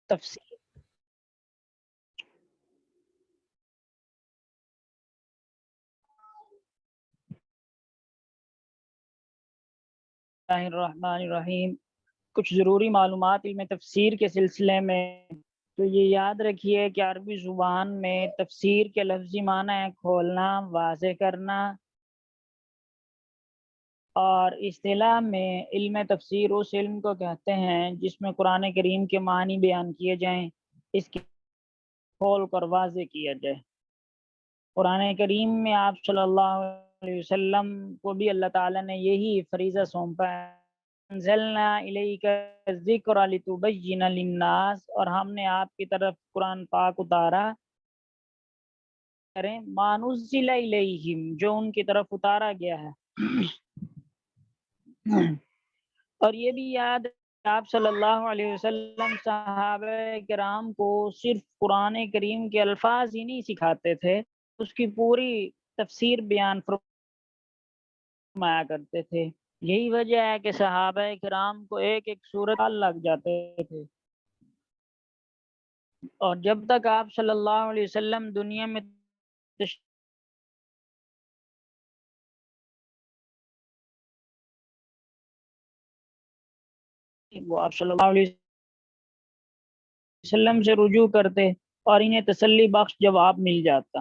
تفسیر اللہ الرحمن الرحیم، کچھ ضروری معلومات علم تفسیر کے سلسلے میں۔ تو یہ یاد رکھیے کہ عربی زبان میں تفسیر کے لفظی معنی ہے کھولنا، واضح کرنا، اور اصطلاح میں علم تفسیر اس علم کو کہتے ہیں جس میں قرآن کریم کے معنی بیان کیے جائیں، اس کے کھول کر واضح کیا جائے۔ قرآن کریم میں آپ صلی اللہ علیہ وسلم کو بھی اللہ تعالیٰ نے یہی فریضہ سونپا ہے، انزلنا الیک الذکر لتبین للناس، اور ہم نے آپ کی طرف قرآن پاک اتارا کریں ما نزل الیہم، جو ان کی طرف اتارا گیا ہے۔ اور یہ بھی یاد ہے کہ آپ صلی اللہ علیہ وسلم صحابہ کرام کو صرف قرآن کریم کے الفاظ ہی نہیں سکھاتے تھے، اس کی پوری تفسیر بیان فرمایا کرتے تھے۔ یہی وجہ ہے کہ صحابہ کرام کو ایک ایک سورت لگ جاتے تھے، اور جب تک آپ صلی اللہ علیہ وسلم دنیا میں وہ آپ صلی اللہ علیہ وسلم سے رجوع کرتے اور انہیں تسلی بخش جواب مل جاتا،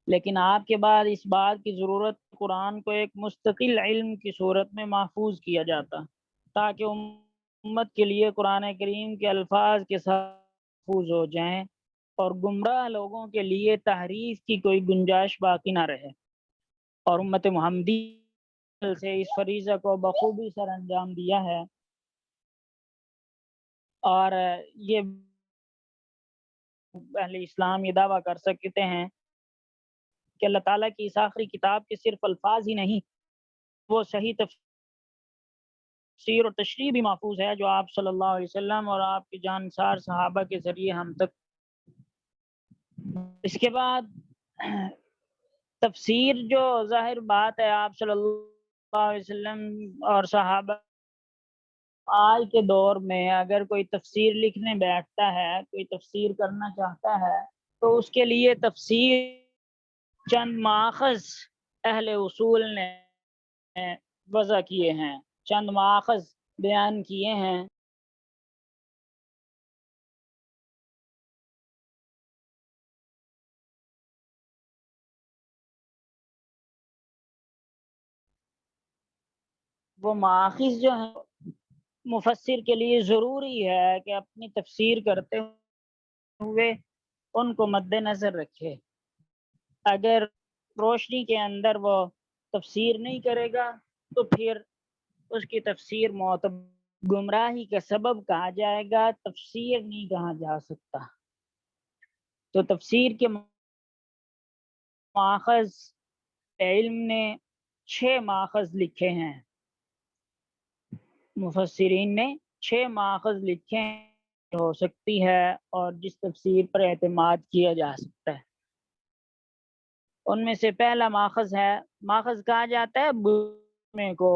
لیکن آپ کے بعد اس بات کی ضرورت قرآن کو ایک مستقل علم کی صورت میں محفوظ کیا جاتا، تاکہ امت کے لیے قرآن کریم کے الفاظ کے ساتھ محفوظ ہو جائیں اور گمراہ لوگوں کے لیے تحریف کی کوئی گنجائش باقی نہ رہے۔ اور امت محمدی سے اس فریضہ کو بخوبی سر انجام دیا ہے، اور یہ اہل اسلام یہ دعویٰ کر سکتے ہیں کہ اللہ تعالیٰ کی اس آخری کتاب کے صرف الفاظ ہی نہیں، وہ صحیح تفسیر اور تشریح بھی محفوظ ہے جو آپ صلی اللہ علیہ وسلم اور آپ کے جانسار صحابہ کے ذریعے ہم تک۔ اس کے بعد تفسیر جو ظاہر بات ہے، آپ صلی اللہ علیہ وسلم اور صحابہ آج کے دور میں اگر کوئی تفسیر لکھنے بیٹھتا ہے، کوئی تفسیر کرنا چاہتا ہے، تو اس کے لیے تفسیر چند ماخذ اہل اصول نے وضع کیے ہیں، چند ماخذ بیان کیے ہیں۔ وہ ماخذ جو ہیں مفسر کے لیے ضروری ہے کہ اپنی تفسیر کرتے ہوئے ان کو مد نظر رکھے۔ اگر روشنی کے اندر وہ تفسیر نہیں کرے گا تو پھر اس کی تفسیر معتبر گمراہی کا سبب کہا جائے گا، تفسیر نہیں کہا جا سکتا۔ تو تفسیر کے ماخذ علم نے 6 ماخذ لکھے ہیں، مفسرین نے 6 ماخذ لکھے ہیں ہو سکتی ہے اور جس تفسیر پر اعتماد کیا جا سکتا ہے۔ ان میں سے پہلا ماخذ ہے، ماخذ کہا جاتا ہے میں کو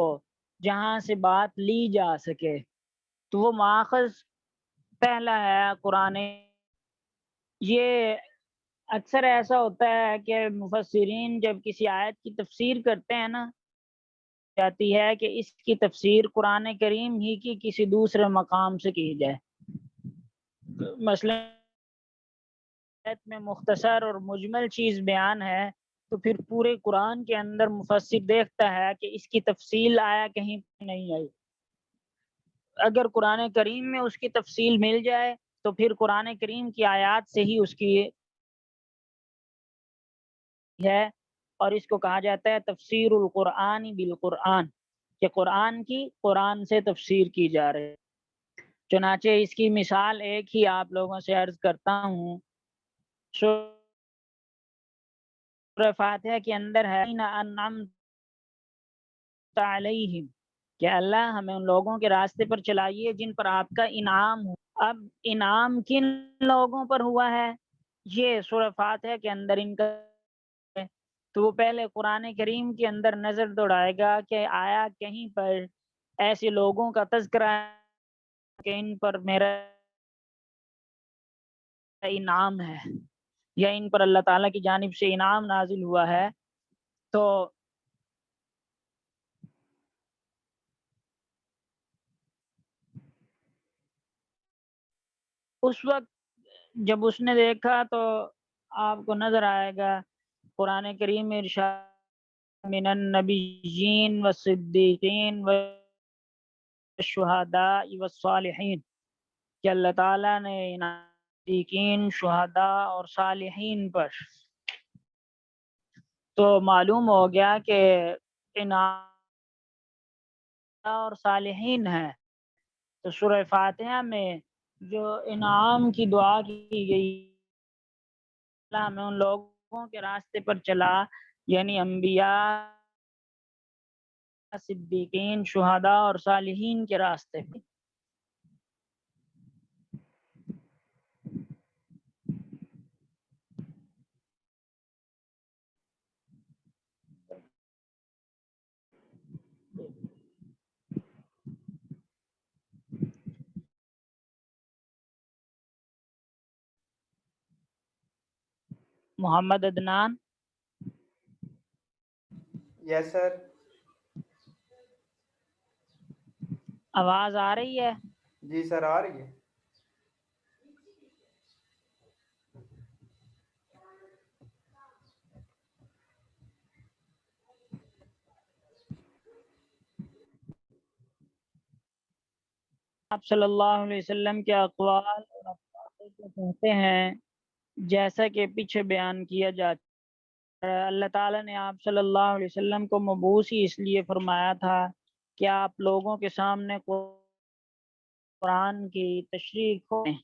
جہاں سے بات لی جا سکے، تو وہ ماخذ پہلا ہے قرآن۔ یہ اکثر ایسا ہوتا ہے کہ مفسرین جب کسی آیت کی تفسیر کرتے ہیں نا، چاہتی ہے کہ اس کی تفسیر قرآن کریم ہی کی کسی دوسرے مقام سے کی جائے۔ مثلا میں مختصر اور مجمل چیز بیان ہے تو پھر پورے قرآن کے اندر مفسر دیکھتا ہے کہ اس کی تفصیل آیا کہیں نہیں آئی۔ اگر قرآن کریم میں اس کی تفصیل مل جائے تو پھر قرآن کریم کی آیات سے ہی اس کی ہے، اور اس کو کہا جاتا ہے تفسیر القرآن بالقرآن، کہ قرآن کی قرآن سے تفسیر کی جا رہی ہے۔ چنانچہ اس کی مثال ایک ہی آپ لوگوں سے عرض کرتا ہوں، سورہ فاتحہ کے اندر ہے انعمت علیہم، کہ اللہ ہمیں ان لوگوں کے راستے پر چلائیے جن پر آپ کا انعام ہو۔ اب انعام کن لوگوں پر ہوا ہے، یہ سورہ فاتحہ کے اندر ان کا ہے، تو وہ پہلے قرآن کریم کے اندر نظر دوڑائے گا کہ آیا کہیں پر ایسے لوگوں کا تذکرہ کہ ان پر میرا انعام ہے یا ان پر اللہ تعالیٰ کی جانب سے انعام نازل ہوا ہے، تو اس وقت جب اس نے دیکھا تو آپ کو نظر آئے گا قرآن کریم میں ارشاد من النبیین والصدیقین والشہداء والصالحین کہ اللہ تعالیٰ نے صدیقین، شہداء اور صالحین پر، تو معلوم ہو گیا کہ انعام اور صالحین ہے۔ تو سورہ فاتحہ میں جو انعام کی دعا کی گئی، اللہ ہمیں ان لوگوں کے راستے پر چلا، یعنی انبیاء، صدیقین، شہداء اور صالحین کے راستے پہ۔ محمد عدنان، یس سر، آواز آ رہی ہے؟ جی سر آ رہی ہے۔ آپ صلی اللہ علیہ وسلم کے اقوال اور افعال کو کہتے ہیں، جیسا کہ پیچھے بیان کیا جا چکا ہے۔ اللہ تعالیٰ نے آپ صلی اللہ علیہ وسلم کو مبعوث ہی اس لیے فرمایا تھا کہ آپ لوگوں کے سامنے قرآن کی تشریح کھولیں۔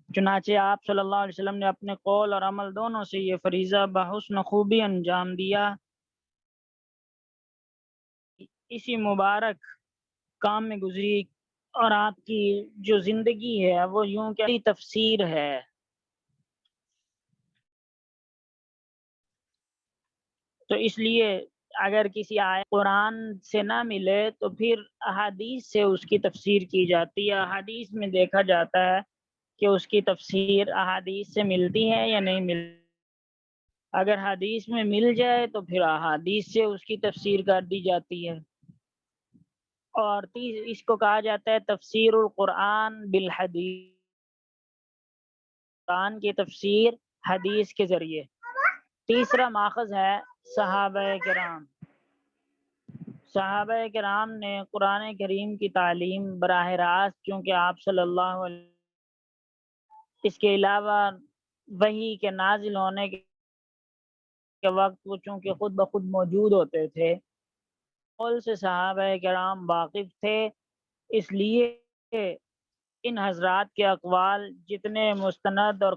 چنانچہ آپ صلی اللہ علیہ وسلم نے اپنے قول اور عمل دونوں سے یہ فریضہ بحسن خوبی انجام دیا۔ اسی مبارک کام میں گزری اور آپ کی جو زندگی ہے وہ یوں کہ تفسیر ہے۔ تو اس لیے اگر کسی آیت قرآن سے نہ ملے تو پھر احادیث سے اس کی تفسیر کی جاتی ہے۔ احادیث میں دیکھا جاتا ہے کہ اس کی تفسیر احادیث سے ملتی ہے یا نہیں ملتی۔ اگر حدیث میں مل جائے تو پھر احادیث سے اس کی تفسیر کر دی جاتی ہے۔ اور اس کو کہا جاتا ہے تفسیر القرآن بالحدیث، قرآن کی تفسیر حدیث کے ذریعے۔ تیسرا ماخذ ہے صحابہ کرام۔ صحابہ کرام نے قرآن کریم کی تعلیم براہ راست، کیونکہ آپ صلی اللہ علیہ وسلم اس کے علاوہ وحی کے نازل ہونے کے وقت وہ چونکہ خود بخود موجود ہوتے تھے، قول سے صحابہ کرام واقف تھے، اس لیے ان حضرات کے اقوال جتنے مستند اور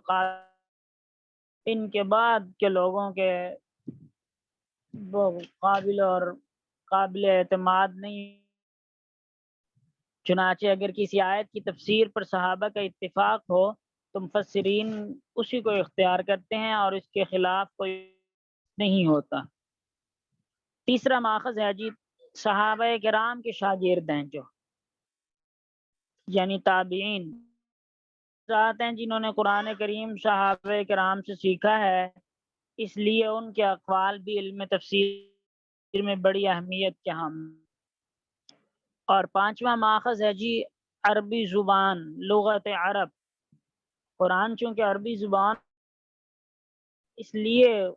ان کے بعد کے لوگوں کے وہ قابل اور قابل اعتماد نہیں۔ چنانچہ اگر کسی آیت کی تفسیر پر صحابہ کا اتفاق ہو تو مفسرین اسی کو اختیار کرتے ہیں اور اس کے خلاف کوئی نہیں ہوتا۔ تیسرا ماخذ ہے جی صحابہ کرام کے شاگرد ہیں، جو یعنی تابعین ذات ہیں جنہوں نے قرآن کریم صحابہ کرام سے سیکھا ہے، اس لیے ان کے اقوال بھی علم تفسیر میں بڑی اہمیت کے حامل۔ اور پانچواں ماخذ ہے جی عربی زبان، لغت عرب۔ قرآن چونکہ عربی زبان، اس لیے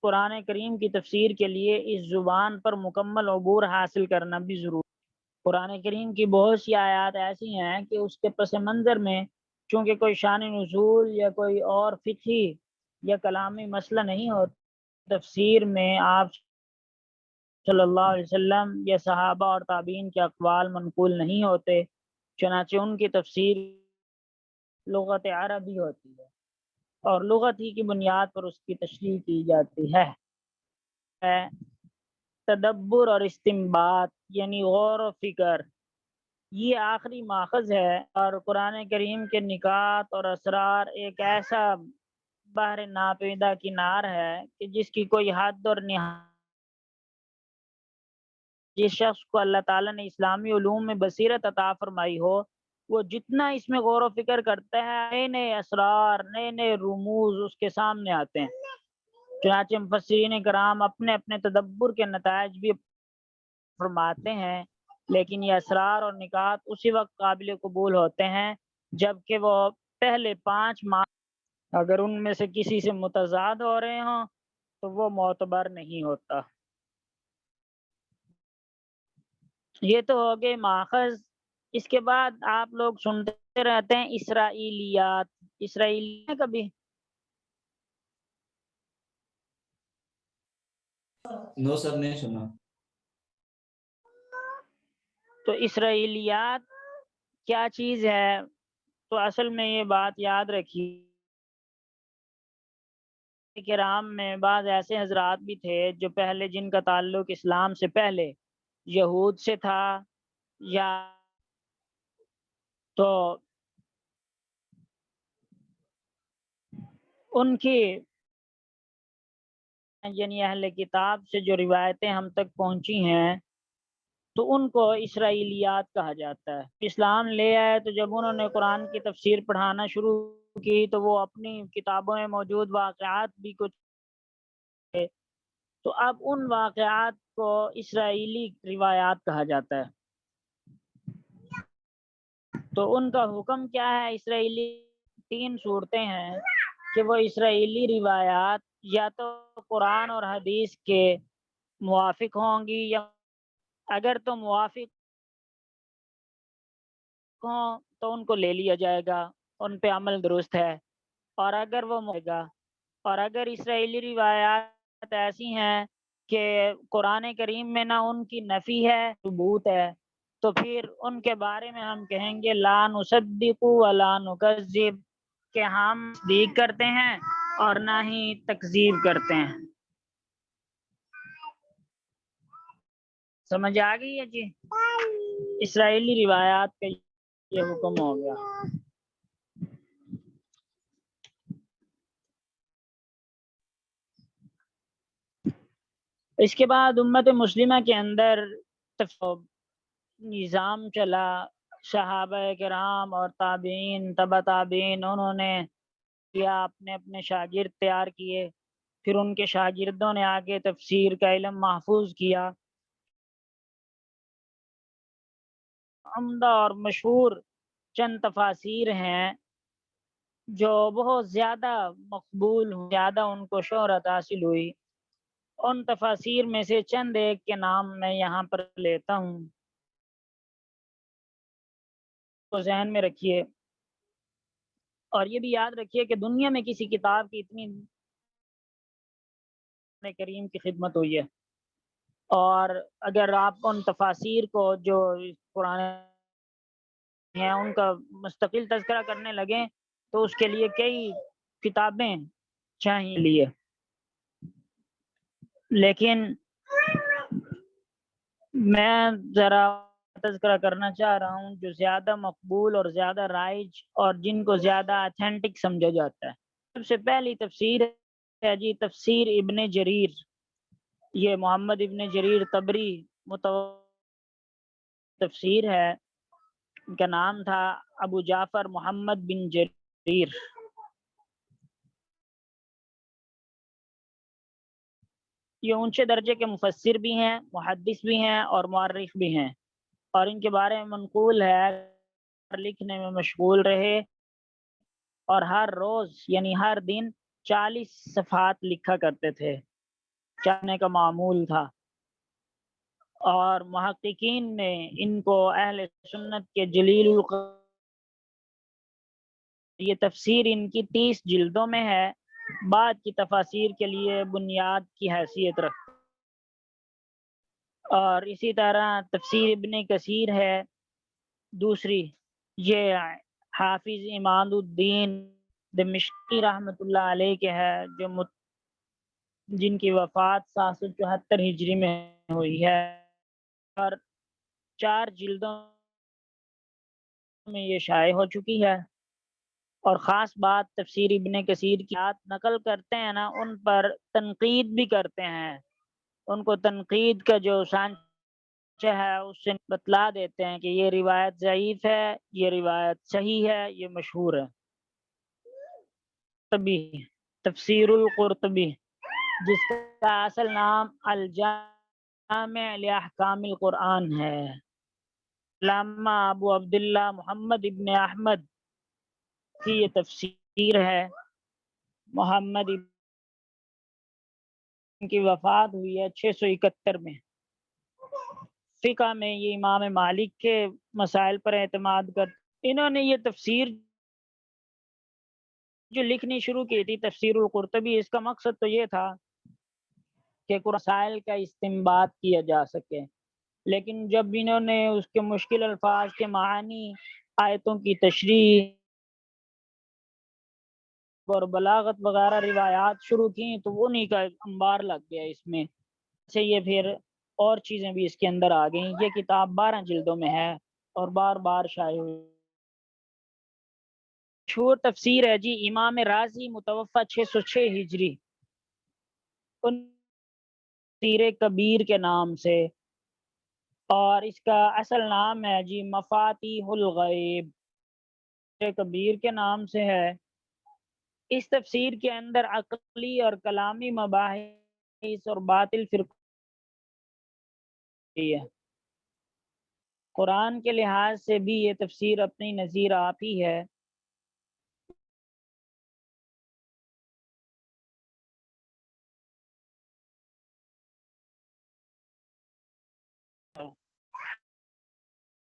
قرآن کریم کی تفسیر کے لیے اس زبان پر مکمل عبور حاصل کرنا بھی ضروری۔ قرآن کریم کی بہت سی آیات ایسی ہیں کہ اس کے پس منظر میں چونکہ کوئی شان نزول یا کوئی اور فقہی یا کلامی مسئلہ نہیں ہوتا، تفسیر میں آپ صلی اللہ علیہ وسلم یا صحابہ اور تابعین کے اقوال منقول نہیں ہوتے، چنانچہ ان کی تفسیر لغت عربی ہوتی ہے اور لغت ہی کی بنیاد پر اس کی تشریح کی جاتی ہے۔ تدبر اور استنباط یعنی غور و فکر، یہ آخری ماخذ ہے، اور قرآن کریم کے نکات اور اسرار ایک ایسا بحر ناپیدہ کنار ہے کہ جس کی کوئی حد اور نہایت۔ جس شخص کو اللہ تعالیٰ نے اسلامی علوم میں بصیرت عطا فرمائی ہو وہ جتنا اس میں غور و فکر کرتا ہے نئے نئے اسرار نئے نئے رموز اس کے سامنے آتے ہیں۔ چنانچہ مفسرین کرام اپنے اپنے تدبر کے نتائج بھی فرماتے ہیں، لیکن یہ اسرار اور نکات اسی وقت قابل قبول ہوتے ہیں جبکہ وہ پہلے 5 ماہ اگر ان میں سے کسی سے متضاد ہو رہے ہوں تو وہ معتبر نہیں ہوتا۔ یہ تو ہو گئے ماخذ۔ اس کے بعد آپ لوگ سنتے رہتے ہیں اسرائیلیات۔ اسرائیلی کبھی نو سر نہیں سنا۔ تو اسرائیلیات کیا چیز ہے؟ تو اصل میں یہ بات یاد رکھیے، کرام میں بعض ایسے حضرات بھی تھے جو پہلے جن کا تعلق اسلام سے پہلے یہود سے تھا، یا تو ان کی یعنی اہل کتاب سے جو روایتیں ہم تک پہنچی ہیں تو ان کو اسرائیلیات کہا جاتا ہے۔ اسلام لے آئے تو جب انہوں نے قرآن کی تفسیر پڑھانا شروع کی تو وہ اپنی کتابوں میں موجود واقعات بھی کچھ تھے، تو اب ان واقعات کو اسرائیلی روایات کہا جاتا ہے۔ تو ان کا حکم کیا ہے؟ اسرائیلی 3 صورتیں ہیں کہ وہ اسرائیلی روایات یا تو قرآن اور حدیث کے موافق ہوں گی، یا اگر تو موافق ہوں تو ان کو لے لیا جائے گا، ان پہ عمل درست ہے، اور اگر وہ گا اور اگر اسرائیلی روایات ایسی ہیں کہ قرآن کریم میں نہ ان کی نفی ہے ثبوت ہے، تو پھر ان کے بارے میں ہم کہیں گے لا نصدق ولا نکذب، کہ ہم تصدیق کرتے ہیں اور نہ ہی تکذیب کرتے ہیں۔ سمجھ آ گئی ہے جی؟ اسرائیلی روایات کا یہ حکم ہو گیا۔ اس کے بعد امت مسلمہ کے اندر نظام چلا، صحابہ کرام اور تابعین تبع تابعین انہوں نے یا اپنے اپنے شاگرد تیار کیے، پھر ان کے شاگردوں نے آگے تفسیر کا علم محفوظ کیا۔ عمدہ اور مشہور چند تفاسیر ہیں جو بہت زیادہ مقبول ہوئی، زیادہ ان کو شہرت حاصل ہوئی۔ ان تفاسیر میں سے چند ایک کے نام میں یہاں پر لیتا ہوں، تو ذہن میں رکھیے، اور یہ بھی یاد رکھیے کہ دنیا میں کسی کتاب کی اتنی قرآن کریم کی خدمت ہوئی ہے، اور اگر آپ ان تفاسیر کو جو قرآن ہیں ان کا مستقل تذکرہ کرنے لگیں تو اس کے لیے کئی کتابیں چاہیے، لیکن میں ذرا تذکرہ کرنا چاہ رہا ہوں جو زیادہ مقبول اور زیادہ رائج اور جن کو زیادہ اتھینٹک سمجھا جاتا ہے۔ سب سے پہلی تفسیر ہے جی تفسیر ابن جریر، یہ محمد ابن جریر طبری تفسیر ہے، ان کا نام تھا ابو جعفر محمد بن جریر۔ یہ اونچے درجے کے مفسر بھی ہیں، محدث بھی ہیں اور مورخ بھی ہیں، اور ان کے بارے میں منقول ہے لکھنے میں مشغول رہے اور ہر روز یعنی ہر دن 40 صفحات لکھا کرتے تھے، چاہنے کا معمول تھا، اور محققین نے ان کو اہل سنت کے جلیل یہ تفسیر ان کی 30 جلدوں میں ہے، بعد کی تفاسیر کے لیے بنیاد کی حیثیت رکھتا۔ اور اسی طرح تفسیر ابن کثیر ہے دوسری، یہ حافظ اماد الدین دمشقی رحمۃ اللہ علیہ کے ہے، جو جن کی وفات 774 ہجری میں ہوئی ہے، اور 4 جلدوں میں یہ شائع ہو چکی ہے۔ اور خاص بات تفسیر ابن کثیر کی بات نقل کرتے ہیں نا، ان پر تنقید بھی کرتے ہیں، ان کو تنقید کا جو ہے اس سے بتلا دیتے ہیں کہ یہ روایت ضعیف ہے، یہ روایت صحیح ہے، یہ مشہور ہے۔ قرطبی، تفسیر القرطبی، جس کا اصل نام الجامع لاحکام القرآن ہے۔ علامہ ابو عبداللہ محمد ابن احمد کی یہ تفسیر ہے۔ محمد ابن کی وفات ہوئی ہے 671 میں۔ فقہ میں یہ امام مالک کے مسائل پر اعتماد کر انہوں نے یہ تفسیر جو لکھنی شروع کی تھی، تفسیر القرطبی، اس کا مقصد تو یہ تھا کہ مسائل کا استنباط کیا جا سکے، لیکن جب انہوں نے اس کے مشکل الفاظ کے معانی، آیتوں کی تشریح اور بلاغت وغیرہ روایات شروع کی تو انہی کا انبار لگ گیا اس میں سے، یہ پھر اور چیزیں بھی اس کے اندر آ گئیں۔ یہ کتاب 12 جلدوں میں ہے اور بار بار شائع ہوئی۔ مشہور تفسیر ہے جی امام رازی، متوفہ 606 ہجری، ان تفسیر کبیر کے نام سے، اور اس کا اصل نام ہے جی مفاتیح الغیب، کبیر کے نام سے ہے۔ اس تفسیر کے اندر عقلی اور کلامی مباحث اور باطل فرقے ہے۔ قرآن کے لحاظ سے بھی یہ تفسیر اپنی نظیر آپ ہی ہے۔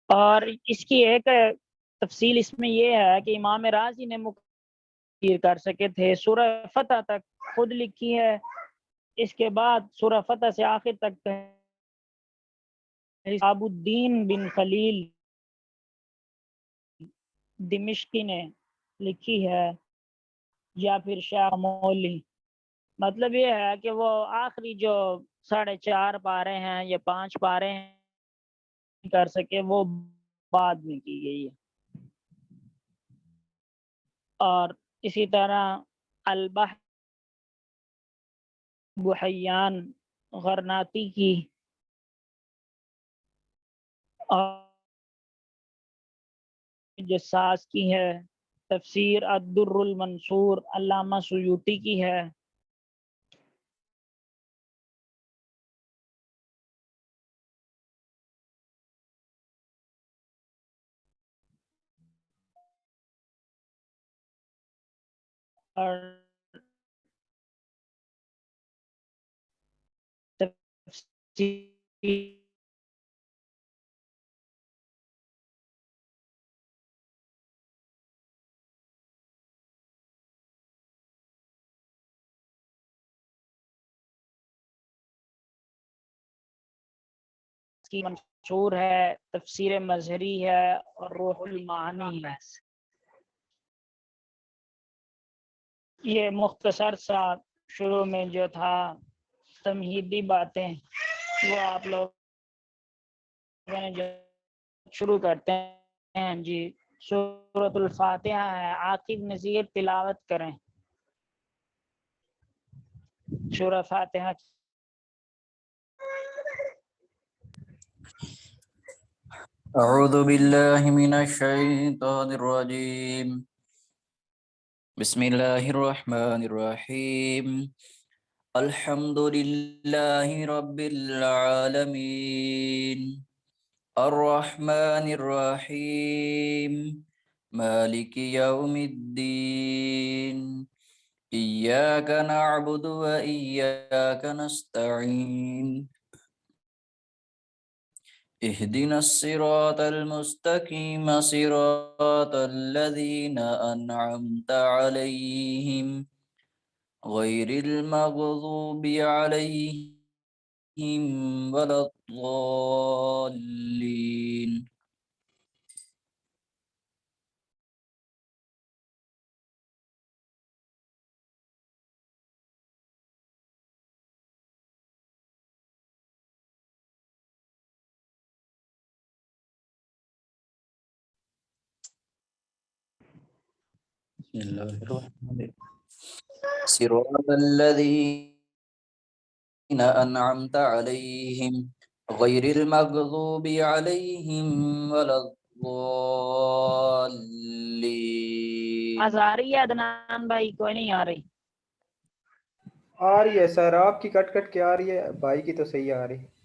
اور اس کی ایک تفصیل اس میں یہ ہے کہ امام رازی نے تفسیر کر سکے تھے، سورہ فتح تک خود لکھی ہے، اس کے بعد سورہ فتح سے آخر تک شہاب الدین بن خلیل دمشقی نے لکھی ہے، یا پھر شیخ مولی۔ مطلب یہ ہے کہ وہ آخری جو 4.5 پارے ہیں یا 5 پارے ہیں کر سکے، وہ بعد میں کی گئی ہے۔ اور اسی طرح البحر بحیان غرناطی کی، اور جساس کی ہے، تفسیر الدر المنصور علامہ سیوطی کی ہے۔ اور تفسیر کی منصور ہے، تفسیر مظہری ہے، اور روح المعانی ہے۔ یہ مختصر سا شروع میں جو تھا تمہیدی باتیں، وہ آپ لوگ جو شروع کرتے ہیں جی، سورۃ الفاتحہ ہے، عاقب نذیر تلاوت کریں سورہ فاتحہ۔ أعوذ بالله من الشيطان الرجيم. بسم الله الرحمن الرحيم. الحمد لله رب العالمين الرحمن الرحيم مالك يوم الدين إياك نعبد وإياك نستعين اهدنا الصراط المستقيم صراط الذين أنعمت عليهم غير المغضوب عليهم ولا الضالين. بسم الله الرحمن الرحيم. صراط الذين أنعمت عليهم غير المغضوب عليهم ولا الضالين. آواز آ رہی ہے عدنان بھائی؟ کوئی نہیں آ رہی؟ آ رہی ہے سر، آپ کی کٹ کٹ کے آ رہی ہے، بھائی کی تو صحیح آ رہی ہے۔